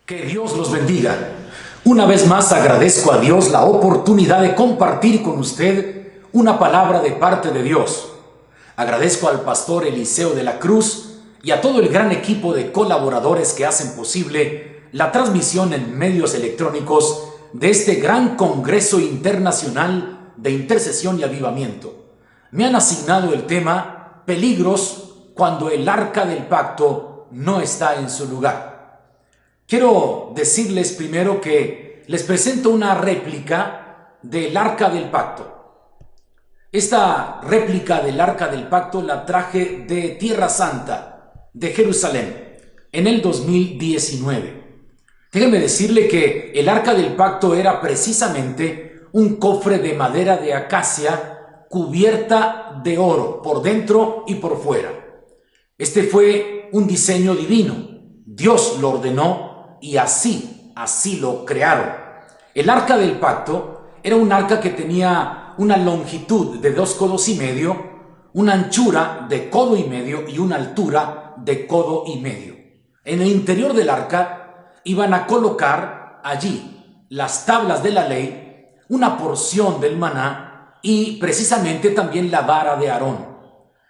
Que Dios los bendiga. Una vez más agradezco a Dios la oportunidad de compartir con usted una palabra de parte de Dios. Agradezco al pastor Eliseo de la Cruz y a todo el gran equipo de colaboradores que hacen posible la transmisión en medios electrónicos de este gran Congreso Internacional de Intercesión y Avivamiento. Me han asignado el tema Peligros cuando el Arca del Pacto no está en su lugar. Quiero decirles primero que les presento una réplica del Arca del Pacto. Esta réplica del Arca del Pacto la traje de Tierra Santa, de Jerusalén, en el 2019. Déjenme decirle que el Arca del Pacto era precisamente un cofre de madera de acacia cubierta de oro por dentro y por fuera. Este fue un diseño divino. Dios lo ordenó y así lo crearon. El Arca del Pacto era un arca que tenía una longitud de 2,5 codos, una anchura de 1,5 codos y una altura de 1,5 codos. En el interior del arca iban a colocar allí las tablas de la ley, una porción del maná y precisamente también la vara de Aarón.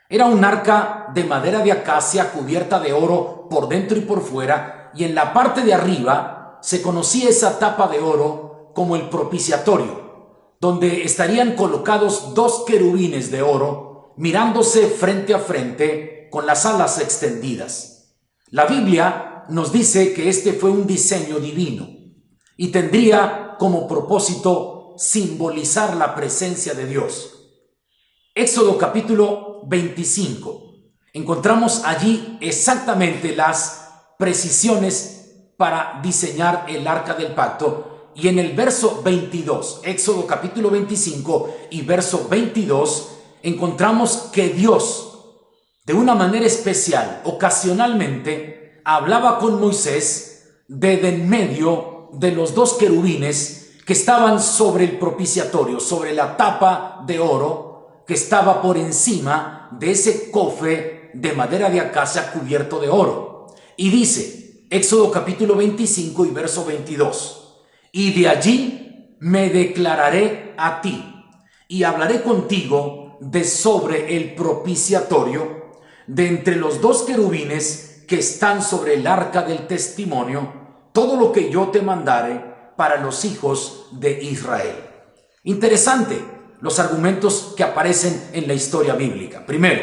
Era un arca de madera de acacia cubierta de oro por dentro y por fuera, y en la parte de arriba se conocía esa tapa de oro como el propiciatorio, donde estarían colocados 2 querubines de oro mirándose frente a frente con las alas extendidas. La Biblia nos dice que este fue un diseño divino y tendría como propósito simbolizar la presencia de Dios. Éxodo capítulo 25. Encontramos allí exactamente las precisiones para diseñar el Arca del Pacto, y en el verso 22, Éxodo capítulo 25 y verso 22, encontramos que Dios, de una manera especial, ocasionalmente, hablaba con Moisés desde en medio de los 2 querubines que estaban sobre el propiciatorio, sobre la tapa de oro que estaba por encima de ese cofre de madera de acacia cubierto de oro. Y dice, Éxodo capítulo 25 y verso 22, y de allí me declararé a ti, y hablaré contigo de sobre el propiciatorio, de entre los 2 querubines que están sobre el arca del testimonio, todo lo que yo te mandare para los hijos de Israel. Interesante los argumentos que aparecen en la historia bíblica. Primero,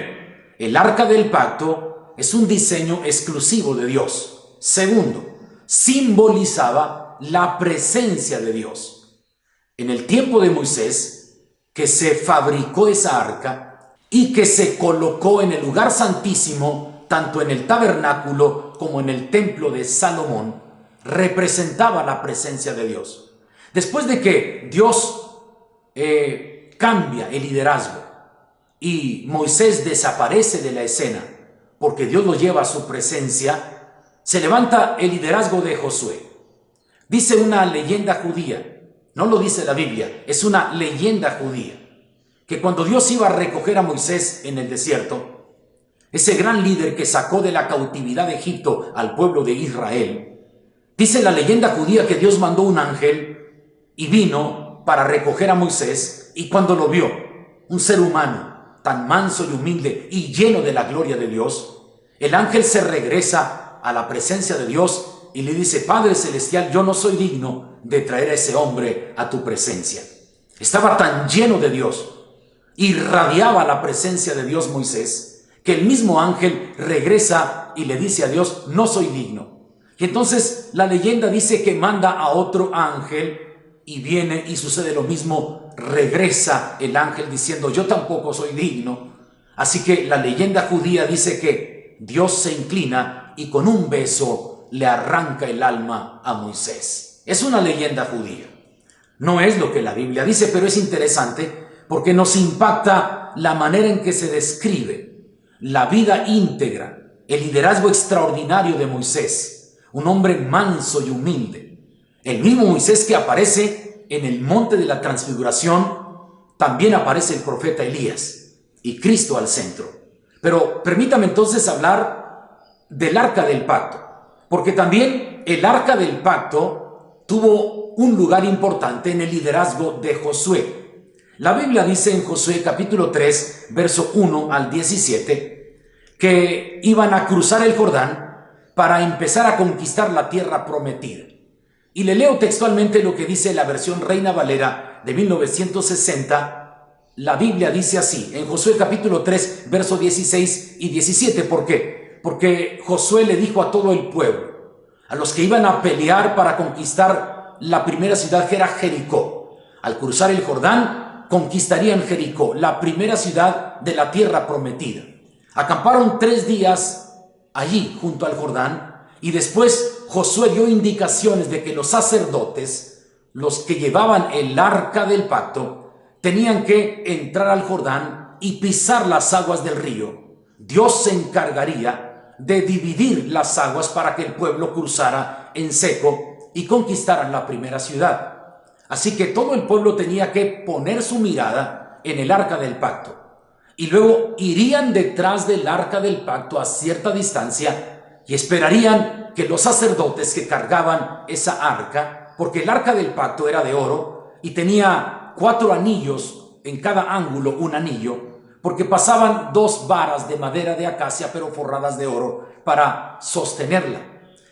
el arca del pacto es un diseño exclusivo de Dios. Segundo, simbolizaba la presencia de Dios. En el tiempo de Moisés, que se fabricó esa arca y que se colocó en el lugar santísimo, tanto en el tabernáculo como en el templo de Salomón, representaba la presencia de Dios. Después de que Dios cambia el liderazgo y Moisés desaparece de la escena, porque Dios lo lleva a su presencia, se levanta el liderazgo de Josué. Dice una leyenda judía, no lo dice la Biblia, es una leyenda judía, que cuando Dios iba a recoger a Moisés en el desierto, ese gran líder que sacó de la cautividad de Egipto al pueblo de Israel, dice la leyenda judía que Dios mandó un ángel y vino para recoger a Moisés, y cuando lo vio, un ser humano tan manso y humilde y lleno de la gloria de Dios, el ángel se regresa a la presencia de Dios y le dice: Padre Celestial, yo no soy digno de traer a ese hombre a tu presencia. Estaba tan lleno de Dios, irradiaba la presencia de Dios Moisés, que el mismo ángel regresa y le dice a Dios: no soy digno. Y entonces la leyenda dice que manda a otro ángel y viene y sucede lo mismo. Regresa el ángel diciendo: yo tampoco soy digno. Así que la leyenda judía dice que Dios se inclina y con un beso le arranca el alma a Moisés. Es una leyenda judía. No es lo que la Biblia dice, pero es interesante porque nos impacta la manera en que se describe la vida íntegra, el liderazgo extraordinario de Moisés, un hombre manso y humilde. El mismo Moisés que aparece en el monte de la transfiguración, también aparece el profeta Elías y Cristo al centro. Pero permítame entonces hablar del arca del pacto, porque también el arca del pacto tuvo un lugar importante en el liderazgo de Josué. La Biblia dice en Josué capítulo 3, verso 1 al 17, que iban a cruzar el Jordán para empezar a conquistar la tierra prometida. Y le leo textualmente lo que dice la versión Reina Valera de 1960. La Biblia dice así, en Josué capítulo 3, verso 16 y 17. ¿Por qué? Porque Josué le dijo a todo el pueblo, a los que iban a pelear para conquistar la primera ciudad, que era Jericó. Al cruzar el Jordán, conquistarían Jericó, la primera ciudad de la tierra prometida. Acamparon 3 días allí junto al Jordán, y después Josué dio indicaciones de que los sacerdotes, los que llevaban el arca del pacto, tenían que entrar al Jordán y pisar las aguas del río. Dios se encargaría de dividir las aguas para que el pueblo cruzara en seco y conquistaran la primera ciudad. Así que todo el pueblo tenía que poner su mirada en el arca del pacto. Y luego irían detrás del arca del pacto a cierta distancia y esperarían que los sacerdotes que cargaban esa arca, porque el arca del pacto era de oro y tenía 4 anillos, en cada ángulo un anillo, porque pasaban 2 varas de madera de acacia pero forradas de oro para sostenerla.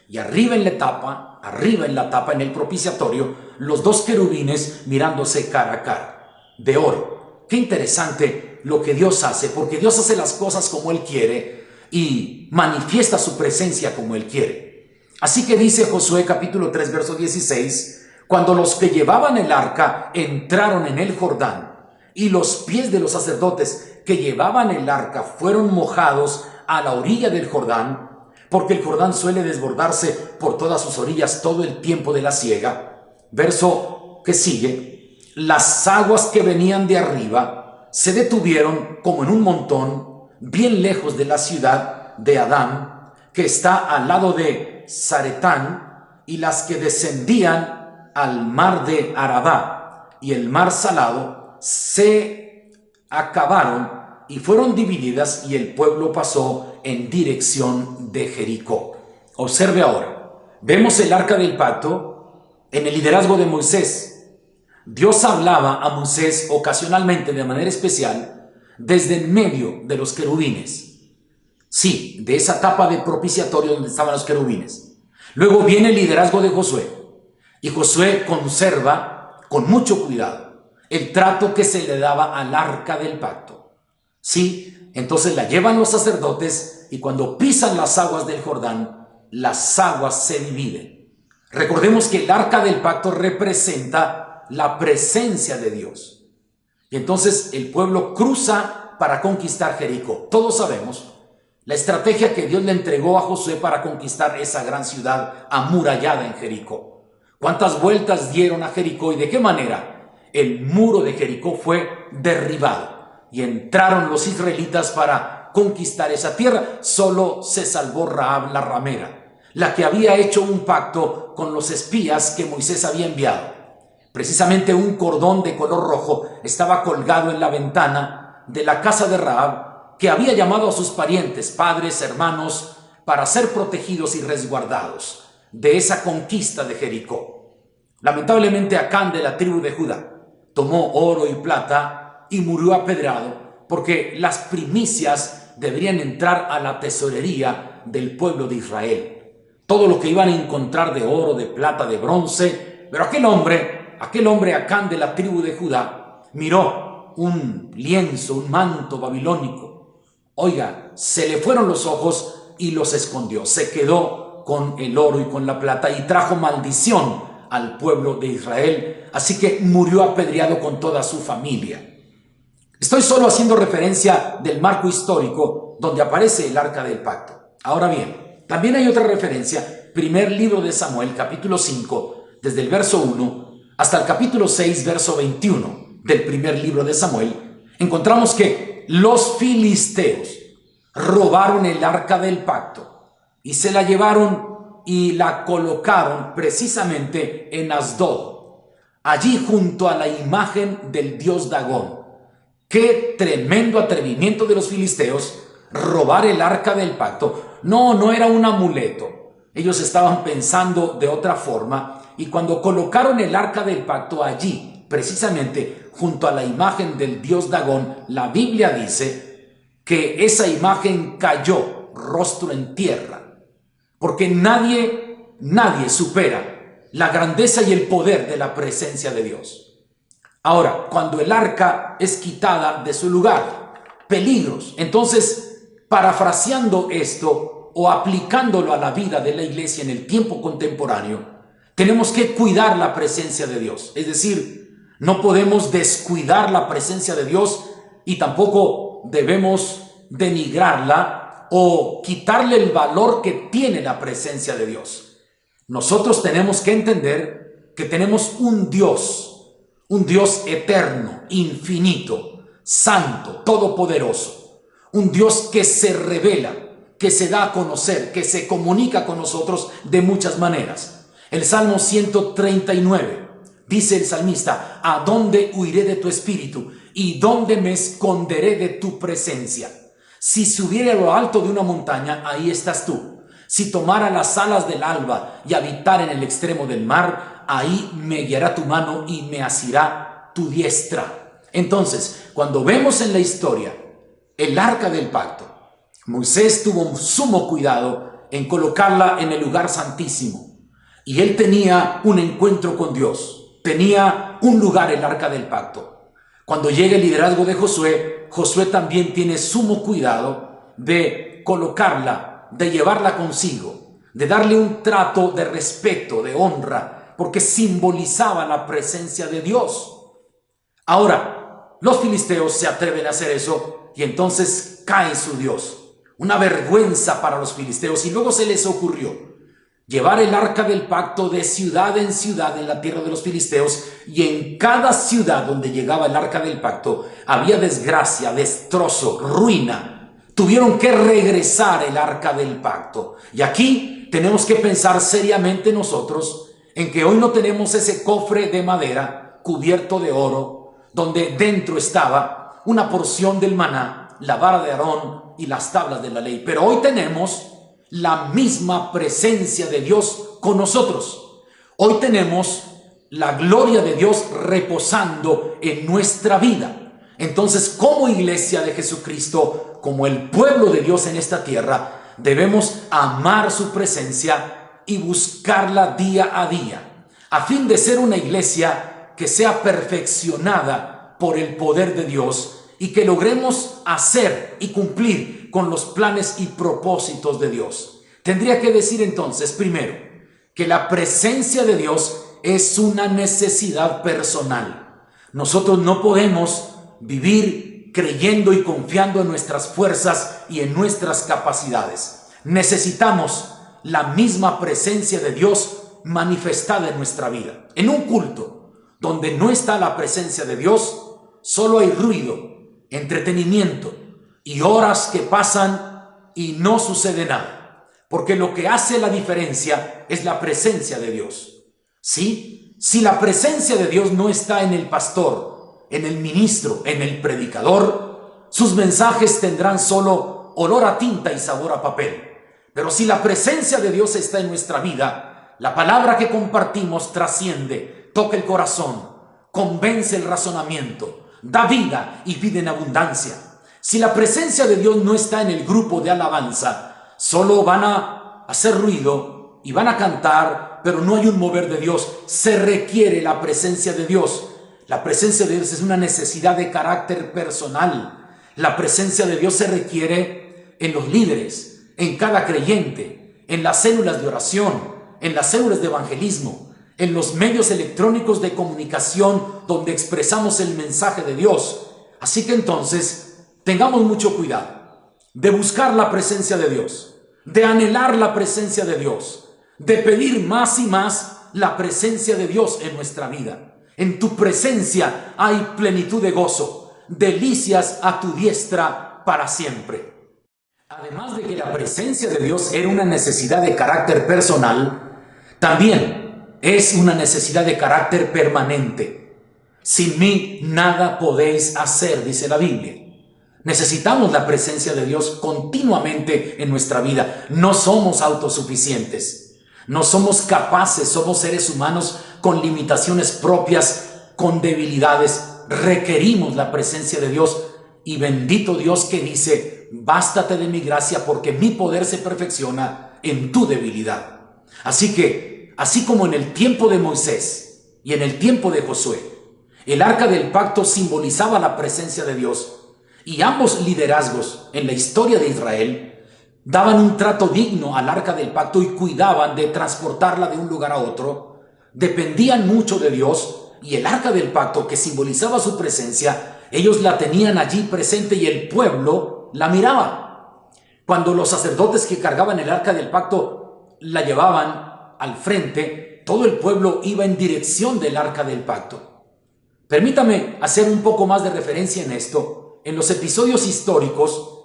Y arriba en la tapa en el propiciatorio, los 2 querubines mirándose cara a cara, de oro. Qué interesante lo que Dios hace, porque Dios hace las cosas como Él quiere y manifiesta su presencia como Él quiere. Así que dice Josué capítulo 3, verso 16, cuando los que llevaban el arca entraron en el Jordán y los pies de los sacerdotes que llevaban el arca fueron mojados a la orilla del Jordán, porque el Jordán suele desbordarse por todas sus orillas todo el tiempo de la siega. Verso que sigue, las aguas que venían de arriba se detuvieron como en un montón, bien lejos de la ciudad de Adán, que está al lado de Zaretán, y las que descendían al mar de Arabá y el mar Salado se acabaron y fueron divididas, y el pueblo pasó en dirección de Jericó. Observe ahora, vemos el arca del pacto en el liderazgo de Moisés. Dios hablaba a Moisés ocasionalmente, de manera especial, desde en medio de los querubines. Sí, de esa tapa de propiciatorio donde estaban los querubines. Luego viene el liderazgo de Josué, y Josué conserva con mucho cuidado el trato que se le daba al arca del pacto. Sí, entonces la llevan los sacerdotes, y cuando pisan las aguas del Jordán, las aguas se dividen. Recordemos que el arca del pacto representa la presencia de Dios. Y entonces el pueblo cruza para conquistar Jericó. Todos sabemos la estrategia que Dios le entregó a Josué para conquistar esa gran ciudad amurallada en Jericó. ¿Cuántas vueltas dieron a Jericó y de qué manera? El muro de Jericó fue derribado y entraron los israelitas para conquistar esa tierra. Solo se salvó Rahab la ramera, la que había hecho un pacto con los espías que Moisés había enviado. Precisamente un cordón de color rojo estaba colgado en la ventana de la casa de Rahab, que había llamado a sus parientes, padres, hermanos, para ser protegidos y resguardados de esa conquista de Jericó. Lamentablemente Acán, de la tribu de Judá, tomó oro y plata y murió apedreado, porque las primicias deberían entrar a la tesorería del pueblo de Israel. Todo lo que iban a encontrar de oro, de plata, de bronce. Pero aquel hombre Acán, de la tribu de Judá, miró un lienzo, un manto babilónico. Oiga, se le fueron los ojos y los escondió. Se quedó con el oro y con la plata y trajo maldición al pueblo de Israel. Así que murió apedreado con toda su familia. Estoy solo haciendo referencia del marco histórico donde aparece el arca del pacto. Ahora bien, también hay otra referencia. Primer libro de Samuel, capítulo 5, desde el verso 1 hasta el capítulo 6, verso 21 del primer libro de Samuel. Encontramos que los filisteos robaron el arca del pacto y se la llevaron y la colocaron precisamente en Asdod, allí junto a la imagen del dios Dagón. Qué tremendo atrevimiento de los filisteos robar el arca del pacto. No era un amuleto, Ellos estaban pensando de otra forma, y cuando colocaron el arca del pacto allí, precisamente junto a la imagen del dios Dagón, la Biblia dice que esa imagen cayó rostro en tierra, porque nadie supera la grandeza y el poder de la presencia de Dios. Ahora, cuando el arca es quitada de su lugar, peligros. Entonces, parafraseando esto o aplicándolo a la vida de la iglesia en el tiempo contemporáneo, tenemos que cuidar la presencia de Dios. Es decir, no podemos descuidar la presencia de Dios y tampoco debemos denigrarla o quitarle el valor que tiene la presencia de Dios. Nosotros tenemos que entender que tenemos un Dios eterno, infinito, santo, todopoderoso, un Dios que se revela, que se da a conocer, que se comunica con nosotros de muchas maneras. El Salmo 139, dice el salmista: ¿a dónde huiré de tu espíritu? ¿Y dónde me esconderé de tu presencia? Si subiera a lo alto de una montaña, ahí estás tú. Si tomara las alas del alba y habitar en el extremo del mar, ahí me guiará tu mano y me asirá tu diestra. Entonces, cuando vemos en la historia el arca del pacto, Moisés tuvo sumo cuidado en colocarla en el lugar santísimo. Y él tenía un encuentro con Dios, tenía un lugar el arca del pacto. Cuando llega el liderazgo de Josué, Josué también tiene sumo cuidado de colocarla, de llevarla consigo, de darle un trato de respeto, de honra, porque simbolizaba la presencia de Dios. Ahora, los filisteos se atreven a hacer eso y entonces cae su Dios. Una vergüenza para los filisteos, y luego se les ocurrió llevar el arca del pacto de ciudad en ciudad en la tierra de los filisteos, y en cada ciudad donde llegaba el arca del pacto había desgracia, destrozo, ruina. Tuvieron que regresar el arca del pacto. Y aquí tenemos que pensar seriamente nosotros en que hoy no tenemos ese cofre de madera cubierto de oro, donde dentro estaba una porción del maná, la vara de Aarón y las tablas de la ley. Pero hoy tenemos la misma presencia de Dios con nosotros. Hoy tenemos la gloria de Dios reposando en nuestra vida. Entonces, como iglesia de Jesucristo, como el pueblo de Dios en esta tierra, debemos amar su presencia y buscarla día a día, a fin de ser una iglesia que sea perfeccionada por el poder de Dios y que logremos hacer y cumplir con los planes y propósitos de Dios. Tendría que decir entonces, primero, que la presencia de Dios es una necesidad personal. Nosotros no podemos vivir creyendo y confiando en nuestras fuerzas y en nuestras capacidades. Necesitamos la misma presencia de Dios manifestada en nuestra vida. En un culto donde no está la presencia de Dios, solo hay ruido, entretenimiento y horas que pasan y no sucede nada, porque lo que hace la diferencia es la presencia de Dios. ¿Sí? Si la presencia de Dios no está en el pastor, en el ministro, en el predicador, sus mensajes tendrán solo olor a tinta y sabor a papel. Pero si la presencia de Dios está en nuestra vida, la palabra que compartimos trasciende, toca el corazón, convence el razonamiento, da vida y vida en abundancia. Si la presencia de Dios no está en el grupo de alabanza, solo van a hacer ruido y van a cantar, pero no hay un mover de Dios. Se requiere la presencia de Dios. La presencia de Dios es una necesidad de carácter personal. La presencia de Dios se requiere en los líderes, en cada creyente, en las células de oración, en las células de evangelismo, en los medios electrónicos de comunicación donde expresamos el mensaje de Dios. Así que entonces tengamos mucho cuidado de buscar la presencia de Dios, de anhelar la presencia de Dios, de pedir más y más la presencia de Dios en nuestra vida. En tu presencia hay plenitud de gozo, delicias a tu diestra para siempre. Además de que la presencia de Dios era una necesidad de carácter personal, también es una necesidad de carácter permanente. Sin mí nada podéis hacer, dice la Biblia. Necesitamos la presencia de Dios continuamente en nuestra vida. No somos autosuficientes. No somos capaces, somos seres humanos con limitaciones propias, con debilidades. Requerimos la presencia de Dios. Y bendito Dios que dice: bástate de mi gracia, porque mi poder se perfecciona en tu debilidad. Así que, así como en el tiempo de Moisés y en el tiempo de Josué, el arca del pacto simbolizaba la presencia de Dios, y ambos liderazgos en la historia de Israel daban un trato digno al arca del pacto y cuidaban de transportarla de un lugar a otro. Dependían mucho de Dios, y el arca del pacto, que simbolizaba su presencia, ellos la tenían allí presente y el pueblo la miraba. Cuando los sacerdotes que cargaban el arca del pacto la llevaban al frente, todo el pueblo iba en dirección del arca del pacto. Permítame hacer un poco más de referencia en esto. En los episodios históricos,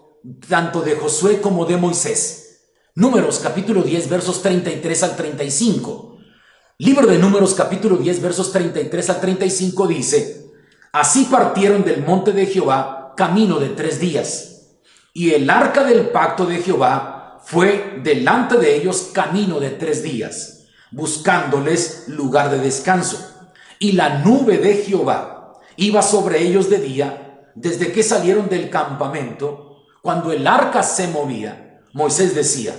tanto de Josué como de Moisés, Números capítulo 10 versos 33 al 35. Libro de Números capítulo 10 versos 33 al 35 dice: así partieron del monte de Jehová camino de 3 días, y el arca del pacto de Jehová fue delante de ellos camino de 3 días, buscándoles lugar de descanso. Y la nube de Jehová iba sobre ellos de día, desde que salieron del campamento. Cuando el arca se movía, Moisés decía: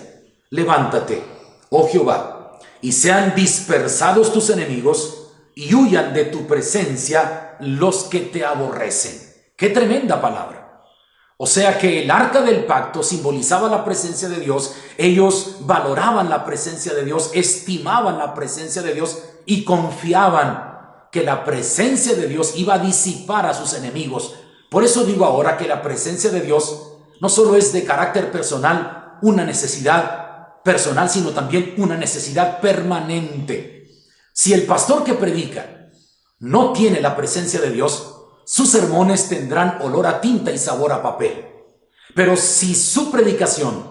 levántate, oh Jehová, y sean dispersados tus enemigos, y huyan de tu presencia los que te aborrecen. ¡Qué tremenda palabra! O sea que el arca del pacto simbolizaba la presencia de Dios. Ellos valoraban la presencia de Dios, estimaban la presencia de Dios y confiaban que la presencia de Dios iba a disipar a sus enemigos. Por eso digo ahora que la presencia de Dios no solo es de carácter personal, una necesidad personal, sino también una necesidad permanente. Si el pastor que predica no tiene la presencia de Dios, sus sermones tendrán olor a tinta y sabor a papel. Pero si su predicación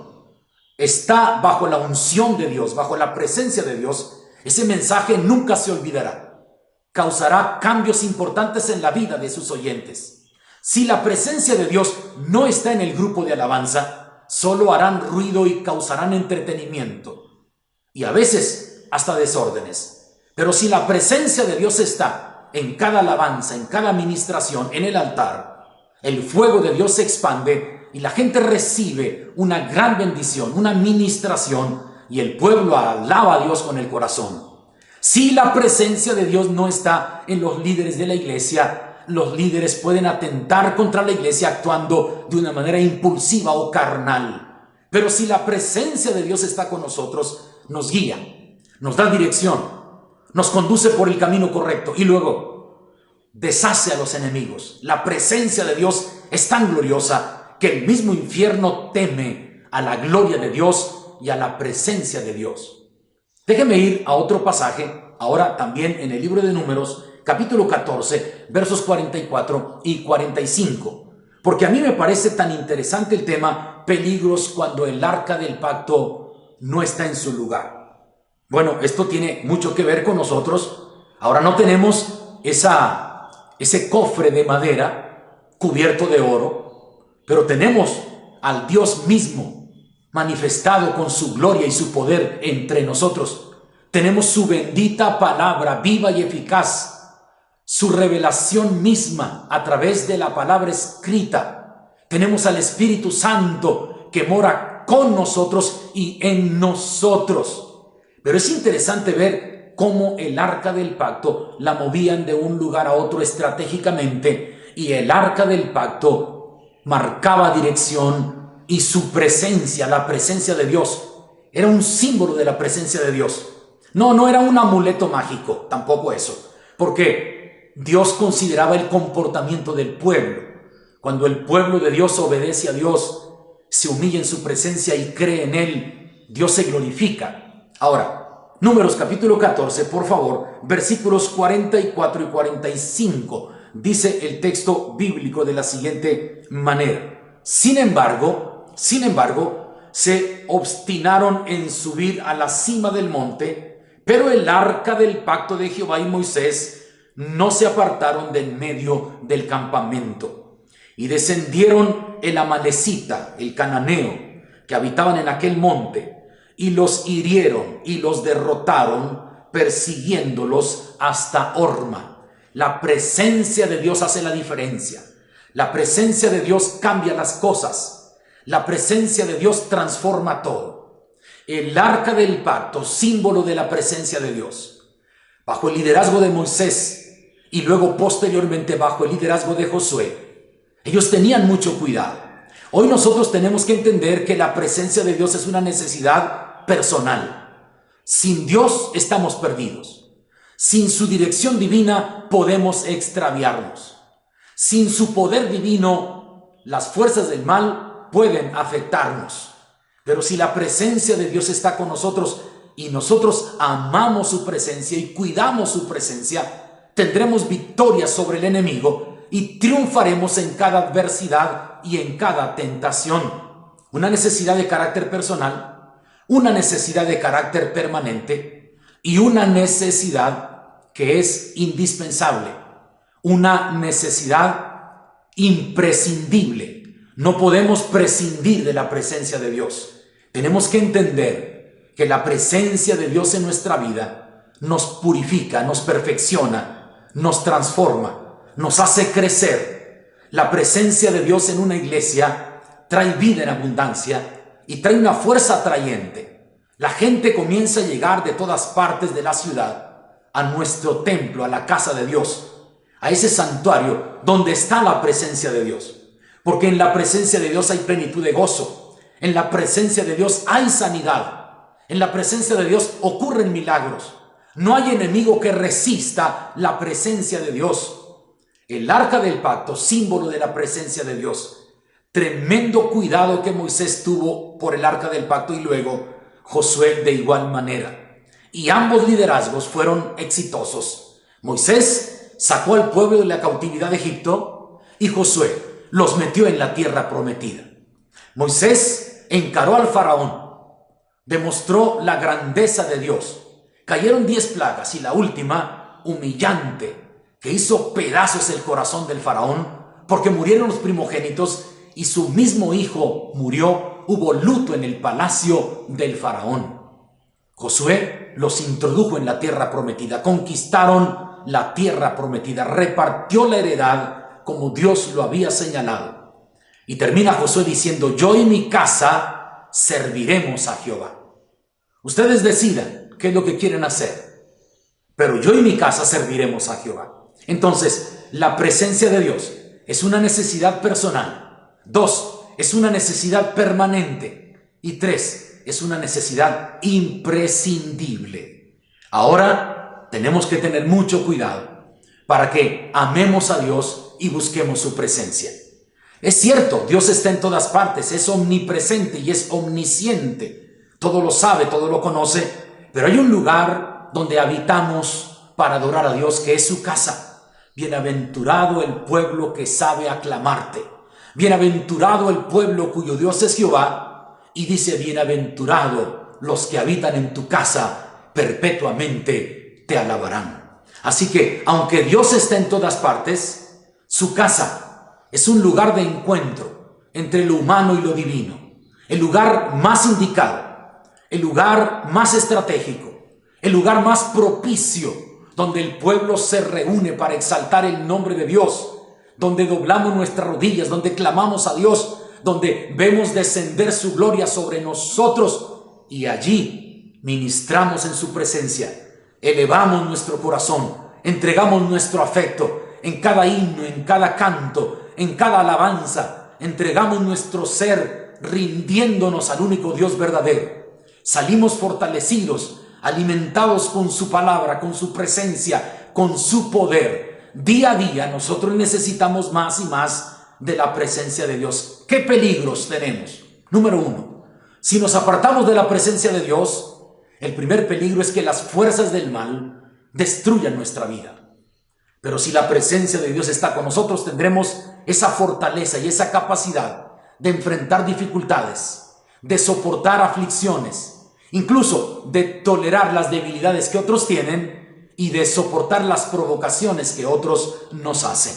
está bajo la unción de Dios, bajo la presencia de Dios, ese mensaje nunca se olvidará. Causará cambios importantes en la vida de sus oyentes. Si la presencia de Dios no está en el grupo de alabanza, solo harán ruido y causarán entretenimiento, y a veces hasta desórdenes. Pero si la presencia de Dios está en cada alabanza, en cada ministración, en el altar, el fuego de Dios se expande y la gente recibe una gran bendición, una ministración, y el pueblo alaba a Dios con el corazón. Si la presencia de Dios no está en los líderes de la iglesia, los líderes pueden atentar contra la iglesia actuando de una manera impulsiva o carnal. Pero si la presencia de Dios está con nosotros, nos guía, nos da dirección, nos conduce por el camino correcto y luego deshace a los enemigos. La presencia de Dios es tan gloriosa que el mismo infierno teme a la gloria de Dios y a la presencia de Dios. Déjeme ir a otro pasaje, ahora también en el libro de Números, capítulo 14, versos 44 y 45. Porque a mí me parece tan interesante el tema peligros cuando el arca del pacto no está en su lugar. Bueno, esto tiene mucho que ver con nosotros. Ahora no tenemos ese cofre de madera cubierto de oro, pero tenemos al Dios mismo manifestado con su gloria y su poder entre nosotros. Tenemos su bendita palabra viva y eficaz, su revelación misma a través de la palabra escrita. Tenemos al Espíritu Santo que mora con nosotros y en nosotros. Pero es interesante ver cómo el arca del pacto la movían de un lugar a otro estratégicamente, y el arca del pacto marcaba dirección, y su presencia, la presencia de Dios, era un símbolo de la presencia de Dios. No era un amuleto mágico, tampoco eso, porque Dios consideraba el comportamiento del pueblo. Cuando el pueblo de Dios obedece a Dios, se humilla en su presencia y cree en Él, Dios se glorifica. Ahora, Números capítulo 14, por favor, versículos 44 y 45, dice el texto bíblico de la siguiente manera: Sin embargo, se obstinaron en subir a la cima del monte, pero el arca del pacto de Jehová y Moisés no se apartaron de en medio del campamento. Y descendieron el amalecita, el cananeo, que habitaban en aquel monte, y los hirieron y los derrotaron, persiguiéndolos hasta Horma. La presencia de Dios hace la diferencia. La presencia de Dios cambia las cosas. La presencia de Dios transforma todo. El arca del pacto, símbolo de la presencia de Dios, bajo el liderazgo de Moisés y luego posteriormente bajo el liderazgo de Josué, ellos tenían mucho cuidado. Hoy nosotros tenemos que entender que la presencia de Dios es una necesidad personal. Sin Dios estamos perdidos. Sin su dirección divina podemos extraviarnos. Sin su poder divino, las fuerzas del mal pueden afectarnos. Pero si la presencia de Dios está con nosotros y nosotros amamos su presencia y cuidamos su presencia, tendremos victoria sobre el enemigo y triunfaremos en cada adversidad y en cada tentación. Una necesidad de carácter personal, una necesidad de carácter permanente y una necesidad que es indispensable, una necesidad imprescindible. No podemos prescindir de la presencia de Dios. Tenemos que entender que la presencia de Dios en nuestra vida nos purifica, nos perfecciona, nos transforma, nos hace crecer. La presencia de Dios en una iglesia trae vida en abundancia y trae una fuerza atrayente. La gente comienza a llegar de todas partes de la ciudad a nuestro templo, a la casa de Dios, a ese santuario donde está la presencia de Dios. Porque en la presencia de Dios hay plenitud de gozo. En la presencia de Dios hay sanidad. En la presencia de Dios ocurren milagros. No hay enemigo que resista la presencia de Dios. El arca del pacto, símbolo de la presencia de Dios. Tremendo cuidado que Moisés tuvo por el arca del pacto y luego Josué de igual manera. Y ambos liderazgos fueron exitosos. Moisés sacó al pueblo de la cautividad de Egipto y Josué los metió en la tierra prometida. Moisés encaró al faraón, demostró la grandeza de Dios. Cayeron 10 plagas y la última, humillante, que hizo pedazos el corazón del faraón, porque murieron los primogénitos y su mismo hijo murió. Hubo luto en el palacio del faraón. Josué los introdujo en la tierra prometida, conquistaron la tierra prometida, repartió la heredad como Dios lo había señalado. Y termina Josué diciendo: yo y mi casa serviremos a Jehová. Ustedes decidan qué es lo que quieren hacer, pero yo y mi casa serviremos a Jehová. Entonces, la presencia de Dios es una necesidad personal. 2, es una necesidad permanente. Y 3, es una necesidad imprescindible. Ahora, tenemos que tener mucho cuidado para que amemos a Dios y busquemos su presencia. Es cierto, Dios está en todas partes, es omnipresente y es omnisciente. Todo lo sabe, todo lo conoce, pero hay un lugar donde habitamos para adorar a Dios, que es su casa. Bienaventurado el pueblo que sabe aclamarte. Bienaventurado el pueblo cuyo Dios es Jehová. Y dice: bienaventurado los que habitan en tu casa, perpetuamente te alabarán. Así que, aunque Dios está en todas partes, su casa es un lugar de encuentro entre lo humano y lo divino, el lugar más indicado, el lugar más estratégico, el lugar más propicio, donde el pueblo se reúne para exaltar el nombre de Dios, donde doblamos nuestras rodillas, donde clamamos a Dios, donde vemos descender su gloria sobre nosotros y allí ministramos en su presencia, elevamos nuestro corazón, entregamos nuestro afecto. En cada himno, en cada canto, en cada alabanza, entregamos nuestro ser rindiéndonos al único Dios verdadero. Salimos fortalecidos, alimentados con su palabra, con su presencia, con su poder. Día a día nosotros necesitamos más y más de la presencia de Dios. ¿Qué peligros tenemos? Número 1, si nos apartamos de la presencia de Dios, el primer peligro es que las fuerzas del mal destruyan nuestra vida. Pero si la presencia de Dios está con nosotros, tendremos esa fortaleza y esa capacidad de enfrentar dificultades, de soportar aflicciones, incluso de tolerar las debilidades que otros tienen y de soportar las provocaciones que otros nos hacen.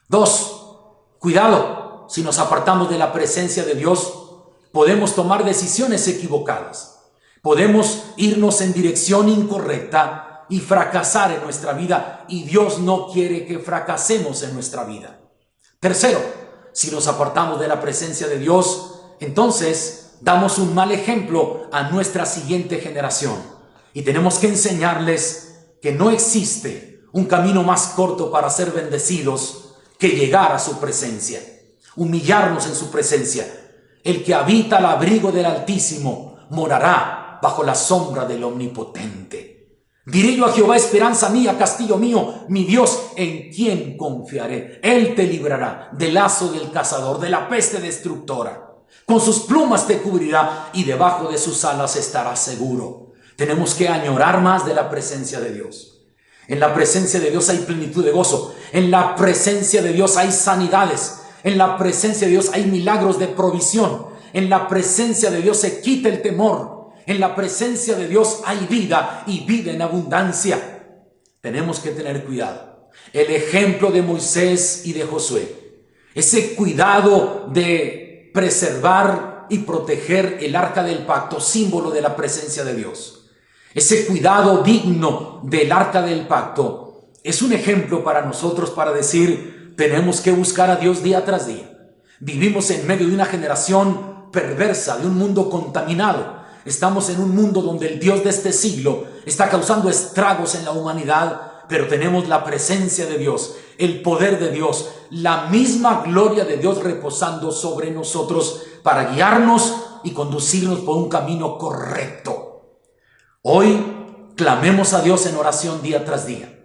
2, cuidado, si nos apartamos de la presencia de Dios, podemos tomar decisiones equivocadas. Podemos irnos en dirección incorrecta y fracasar en nuestra vida, y Dios no quiere que fracasemos en nuestra vida. Tercero, si nos apartamos de la presencia de Dios, entonces damos un mal ejemplo a nuestra siguiente generación, y tenemos que enseñarles que no existe un camino más corto para ser bendecidos que llegar a su presencia, humillarnos en su presencia. El que habita al abrigo del Altísimo morará bajo la sombra del Omnipotente. Diré yo a Jehová, esperanza mía, castillo mío, mi Dios, en quien confiaré. Él te librará del lazo del cazador, de la peste destructora. Con sus plumas te cubrirá y debajo de sus alas estarás seguro. Tenemos que añorar más de la presencia de Dios. En la presencia de Dios hay plenitud de gozo. En la presencia de Dios hay sanidades. En la presencia de Dios hay milagros de provisión. En la presencia de Dios se quita el temor. En la presencia de Dios hay vida y vida en abundancia. Tenemos que tener cuidado. El ejemplo de Moisés y de Josué, ese cuidado de preservar y proteger el arca del pacto, símbolo de la presencia de Dios. Ese cuidado digno del arca del pacto es un ejemplo para nosotros para decir, tenemos que buscar a Dios día tras día. Vivimos en medio de una generación perversa, de un mundo contaminado. Estamos en un mundo donde el Dios de este siglo está causando estragos en la humanidad, pero tenemos la presencia de Dios, el poder de Dios, la misma gloria de Dios reposando sobre nosotros para guiarnos y conducirnos por un camino correcto. Hoy clamemos a Dios en oración día tras día.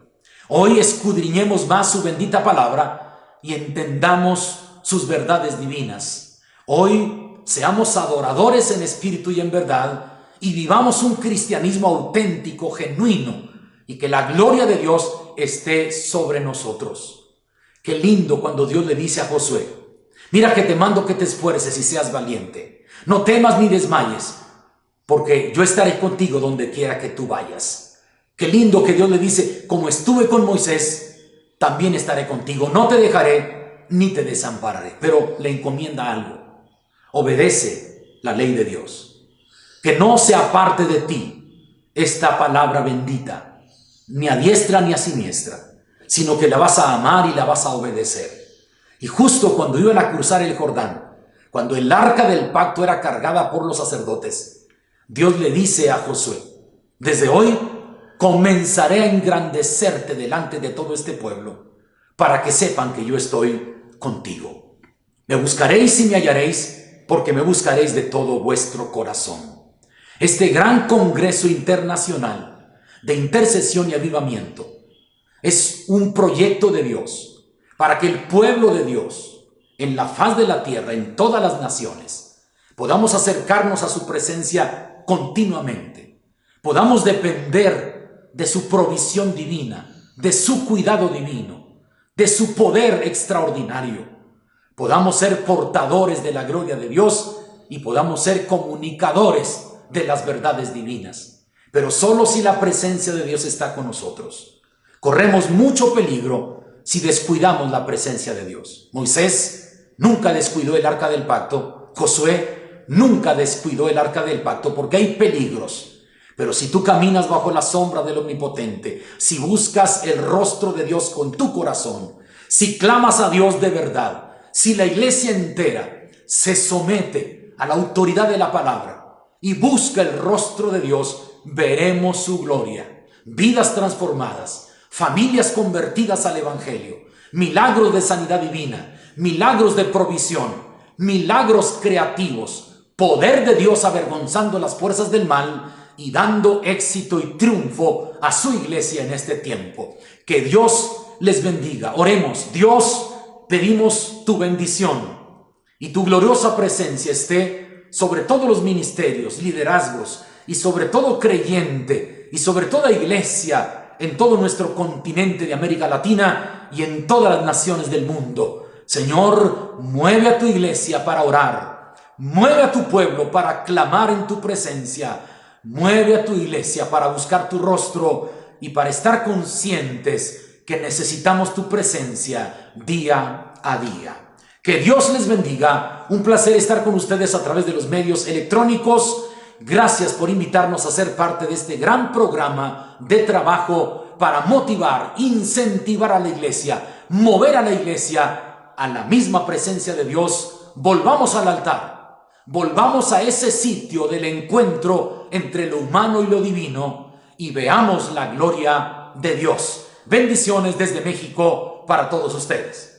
Hoy escudriñemos más su bendita palabra y entendamos sus verdades divinas. Hoy seamos adoradores en espíritu y en verdad y vivamos un cristianismo auténtico, genuino, y que la gloria de Dios esté sobre nosotros. Qué lindo cuando Dios le dice a Josué, mira que te mando que te esfuerces y seas valiente. No temas ni desmayes, porque yo estaré contigo donde quiera que tú vayas. Qué lindo que Dios le dice, como estuve con Moisés, también estaré contigo. No te dejaré ni te desampararé. Pero le encomienda algo. Obedece la ley de Dios. Que no se aparte de ti esta palabra bendita, ni a diestra ni a siniestra, sino que la vas a amar y la vas a obedecer. Y justo cuando iban a cruzar el Jordán, cuando el arca del pacto era cargada por los sacerdotes, Dios le dice a Josué, desde hoy comenzaré a engrandecerte delante de todo este pueblo, para que sepan que yo estoy contigo. Me buscaréis y me hallaréis, porque me buscaréis de todo vuestro corazón. Este gran congreso internacional de intercesión y avivamiento es un proyecto de Dios para que el pueblo de Dios en la faz de la tierra, en todas las naciones, podamos acercarnos a su presencia continuamente, podamos depender de su provisión divina, de su cuidado divino, de su poder extraordinario. Podamos ser portadores de la gloria de Dios y podamos ser comunicadores de las verdades divinas. Pero solo si la presencia de Dios está con nosotros. Corremos mucho peligro si descuidamos la presencia de Dios. Moisés nunca descuidó el arca del pacto. Josué nunca descuidó el arca del pacto, porque hay peligros. Pero si tú caminas bajo la sombra del Omnipotente, si buscas el rostro de Dios con tu corazón, si clamas a Dios de verdad, si la iglesia entera se somete a la autoridad de la palabra y busca el rostro de Dios, veremos su gloria, vidas transformadas, familias convertidas al evangelio, milagros de sanidad divina, milagros de provisión, milagros creativos, poder de Dios avergonzando las fuerzas del mal y dando éxito y triunfo a su iglesia en este tiempo. Que Dios les bendiga. Oremos. Dios, pedimos tu bendición y tu gloriosa presencia esté sobre todos los ministerios, liderazgos y sobre todo creyente y sobre toda iglesia en todo nuestro continente de América Latina y en todas las naciones del mundo. Señor, mueve a tu iglesia para orar, mueve a tu pueblo para clamar en tu presencia, mueve a tu iglesia para buscar tu rostro y para estar conscientes que necesitamos tu presencia día a día. Que Dios les bendiga. Un placer estar con ustedes a través de los medios electrónicos. Gracias por invitarnos a ser parte de este gran programa de trabajo para motivar, incentivar a la iglesia, mover a la iglesia a la misma presencia de Dios. Volvamos al altar, volvamos a ese sitio del encuentro entre lo humano y lo divino y veamos la gloria de Dios. Bendiciones desde México para todos ustedes.